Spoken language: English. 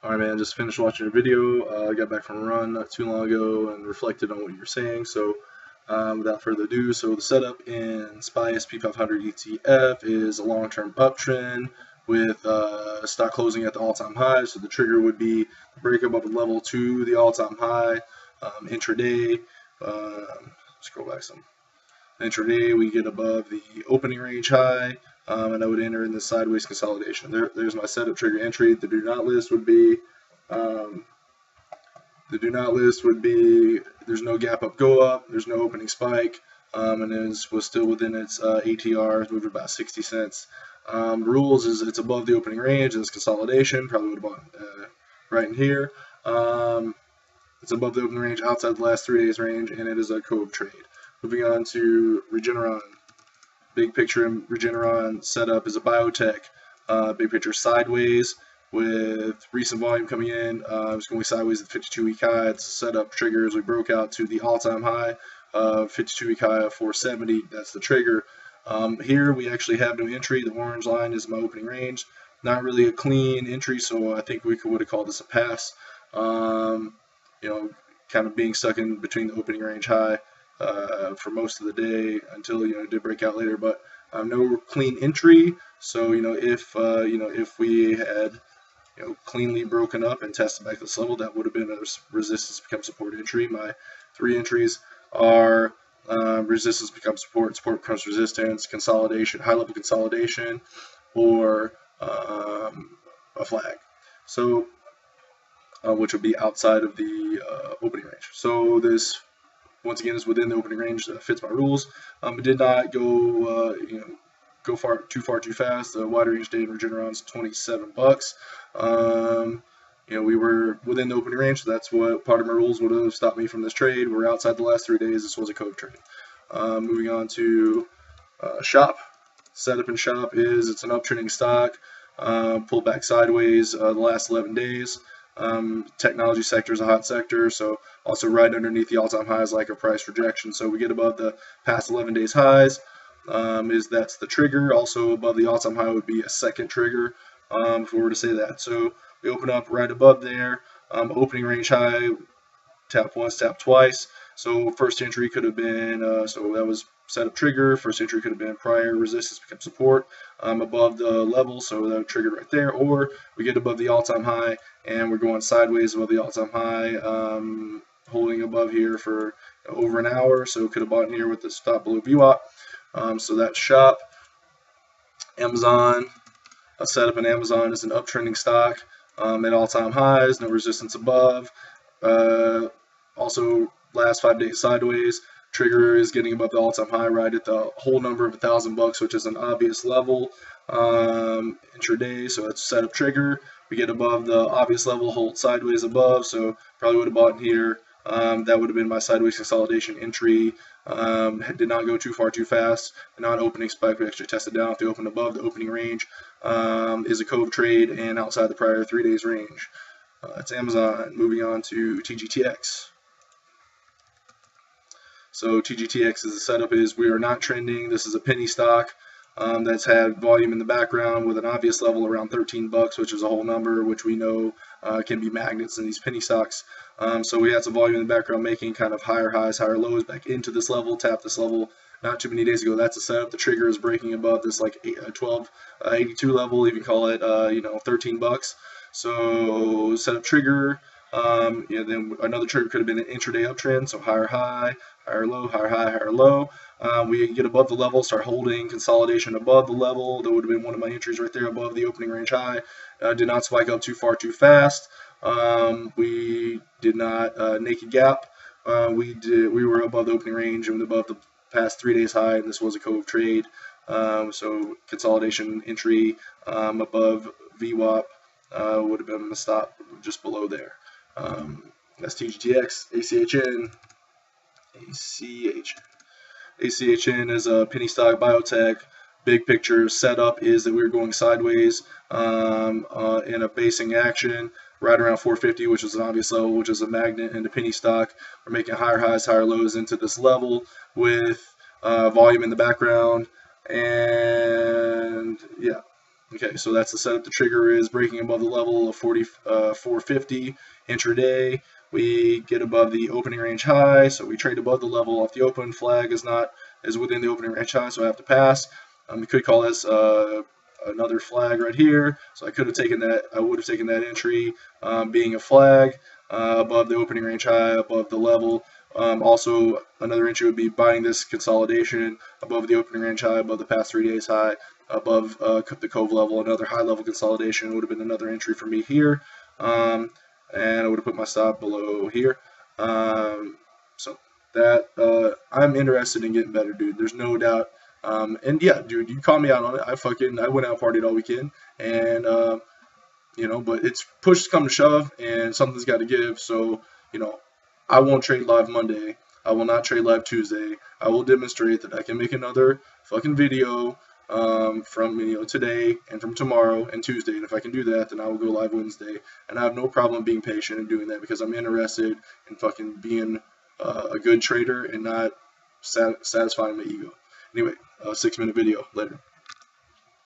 Alright, man, just finished watching your video. I got back from a run not too long ago and reflected on what you were saying. So, without further ado, so the setup in SPY SP500 ETF is a long-term uptrend with stock closing at the all-time high. So the trigger would be the breakup of a level to the all-time high. Intraday, scroll back some. Intraday, we get above the opening range high, and I would enter in the sideways consolidation. There's my setup trigger entry. The do not list would be there's no gap up go up, there's no opening spike, and it was still within its ATR, moved about 60 cents. Rules is it's above the opening range, and it's consolidation, probably would have bought right in here. It's above the opening range, outside the last 3 days range, and it is a cove trade. Moving on to Regeneron. Big picture in Regeneron setup is a biotech. Big picture sideways with recent volume coming in. It's going sideways at 52-week high. It's a setup triggers. We broke out to the all-time high, 52-week high of 470. That's the trigger. Here we actually have no entry. The orange line is my opening range. Not really a clean entry, so I think we would have called this a pass. Kind of being stuck in between the opening range high for most of the day until it did break out later, but no clean entry. So if we had cleanly broken up and tested back this level, that would have been a resistance become support entry. My 3 entries are resistance becomes support, support becomes resistance, consolidation, high level consolidation, or a flag. So which would be outside of the opening range. So this, once again, is within the opening range. Fits my rules. It did not go too far too fast. The wide range day in Regeneron's $27. We were within the opening range, so that's what part of my rules would have stopped me from this trade. We're outside the last 3 days. This was a cove trade. Moving on to Shop. Setup in Shop is it's an uptrending stock. Pulled back sideways the last 11 days. Technology sector is a hot sector, so also right underneath the all-time highs like a price rejection. So we get above the past 11 days highs. That's the trigger. Also above the all-time high would be a second trigger, if we were to say that. So we open up right above there. Opening range high, tap once, tap twice. So first entry could have been, so that was setup trigger. First entry could have been prior resistance become support above the level, so that would trigger right there. Or we get above the all-time high and we're going sideways above the all-time high, holding above here for over an hour. So could have bought in here with the stop below VWAP. So that's Shop. Amazon. A setup in Amazon is an uptrending stock at all-time highs, no resistance above. Also, last 5 days sideways. Trigger is getting above the all-time high right at the whole number of $1,000, which is an obvious level intraday. So it's setup trigger. We get above the obvious level, hold sideways above. So probably would have bought in here. That would have been my sideways consolidation entry. Did not go too far too fast. Not opening spike. We actually tested down. If they opened above the opening range, is a cove trade and outside the prior 3 days range. It's Amazon. Moving on to TGTX. So TGTX's setup is we are not trending. This is a penny stock that's had volume in the background with an obvious level around $13, which is a whole number, which we know can be magnets in these penny stocks. So we had some volume in the background making kind of higher highs, higher lows back into this level, tap this level not too many days ago. That's a setup. The trigger is breaking above this like 1282 level. You can call it $13. So setup trigger. Then another trigger could have been an intraday uptrend, so higher high, higher low, higher high, higher low. We get above the level, start holding consolidation above the level. That would have been one of my entries right there above the opening range high. Did not spike up too far too fast. We did not naked gap. We were above the opening range and above the past 3 days high, and this was a cove trade. So consolidation entry above VWAP would have been the stop just below there. That's TGTX. ACHN. ACHN is a penny stock biotech. Big picture setup is that we're going sideways in a basing action right around 450, which is an obvious level, which is a magnet into penny stock. We're making higher highs, higher lows into this level with volume in the background, and yeah. Okay, so that's the setup. The trigger is breaking above the level of 450 intraday. We get above the opening range high, so we trade above the level off the open. Flag is within the opening range high, so I have to pass. We could call this another flag right here. So I could have taken that. I would have taken that entry being a flag above the opening range high, above the level. Also, another entry would be buying this consolidation above the opening range high, above the past 3 days high, above the Cove level. Another high level consolidation would have been another entry for me here. And I would have put my stop below here. So that I'm interested in getting better, dude. There's no doubt. And yeah, dude, you called me out on it. I went out partied all weekend, and but it's push come to shove, and something's got to give. So I won't trade live Monday. I will not trade live Tuesday. I will demonstrate that I can make another fucking video from today and from tomorrow and Tuesday. And if I can do that, then I will go live Wednesday. And I have no problem being patient and doing that because I'm interested in fucking being a good trader and not satisfying my ego. Anyway, 6-minute video. Later.